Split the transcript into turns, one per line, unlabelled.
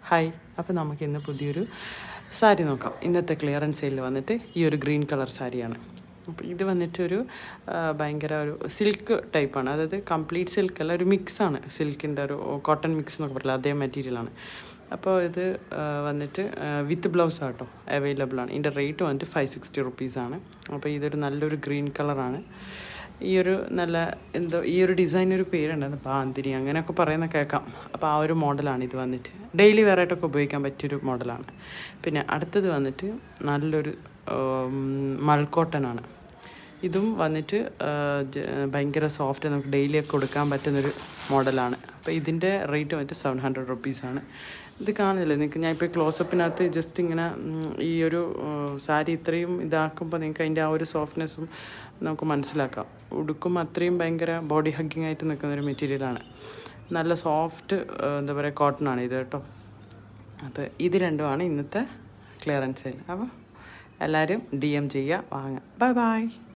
Hi, അപ്പോൾ നമുക്കിന്ന് പുതിയൊരു സാരി നോക്കാം. ഇന്നത്തെ ക്ലിയറൻസ് സെയിലിൽ വന്നിട്ട് ഈ ഒരു ഗ്രീൻ കളർ സാരിയാണ്. അപ്പോൾ ഇത് വന്നിട്ടൊരു ഭയങ്കര ഒരു സിൽക്ക് ടൈപ്പാണ്. അതായത് കംപ്ലീറ്റ് സിൽക്കല്ല, ഒരു മിക്സാണ്. സിൽക്കിൻ്റെ ഒരു കോട്ടൺ മിക്സ് എന്നൊക്കെ പറയില്ല, അതേ മെറ്റീരിയലാണ്. അപ്പോൾ ഇത് വന്നിട്ട് വിത്ത് ബ്ലൗസ് ആട്ടോ അവൈലബിൾ ആണ്. ഇതിൻ്റെ റേറ്റ് വന്നിട്ട് 560 റുപ്പീസാണ്. അപ്പോൾ ഇതൊരു നല്ലൊരു ഗ്രീൻ കളറാണ്. ഈ ഒരു നല്ല എന്തോ ഈ ഒരു ഡിസൈനൊരു പേരുണ്ട്, ബാന്തിനി അങ്ങനെയൊക്കെ പറയുന്ന കേൾക്കാം. അപ്പോൾ ആ ഒരു മോഡലാണ് ഇത് വന്നിട്ട്. ഡെയിലി വെയർ ആയിട്ടൊക്കെ ഉപയോഗിക്കാൻ പറ്റിയൊരു മോഡലാണ്. പിന്നെ അടുത്തത് വന്നിട്ട് നല്ലൊരു മൽക്കോട്ടനാണ്. ഇതും വന്നിട്ട് ഭയങ്കര സോഫ്റ്റ്, നമുക്ക് ഡെയിലിയൊക്കെ കൊടുക്കാൻ പറ്റുന്നൊരു മോഡലാണ്. അപ്പോൾ ഇതിൻ്റെ റേറ്റ് വന്നിട്ട് 700 റുപ്പീസാണ്. ഇത് കാണുന്നില്ല നിങ്ങൾക്ക്, ഞാൻ ഇപ്പോൾ ക്ലോസപ്പിനകത്ത് ജസ്റ്റ് ഇങ്ങനെ ഈ ഒരു സാരി ഇത്രയും ഇതാക്കുമ്പോൾ നിങ്ങൾക്ക് അതിൻ്റെ ആ ഒരു സോഫ്റ്റ്നെസ്സും നമുക്ക് മനസ്സിലാക്കാം. ഉടുക്കും അത്രയും ഭയങ്കര ബോഡി ഹഗ്ഗിങ് ആയിട്ട് നിൽക്കുന്നൊരു മെറ്റീരിയലാണ്. നല്ല സോഫ്റ്റ് എന്താ പറയുക കോട്ടൺ ആണ് ഇത് കേട്ടോ. അപ്പോൾ ഇത് രണ്ടുമാണ് ഇന്നത്തെ ക്ലിയറൻസ് സെയിൽ. അപ്പോൾ എല്ലാവരും DM ചെയ്യുക, വാങ്ങുക. Bye bye.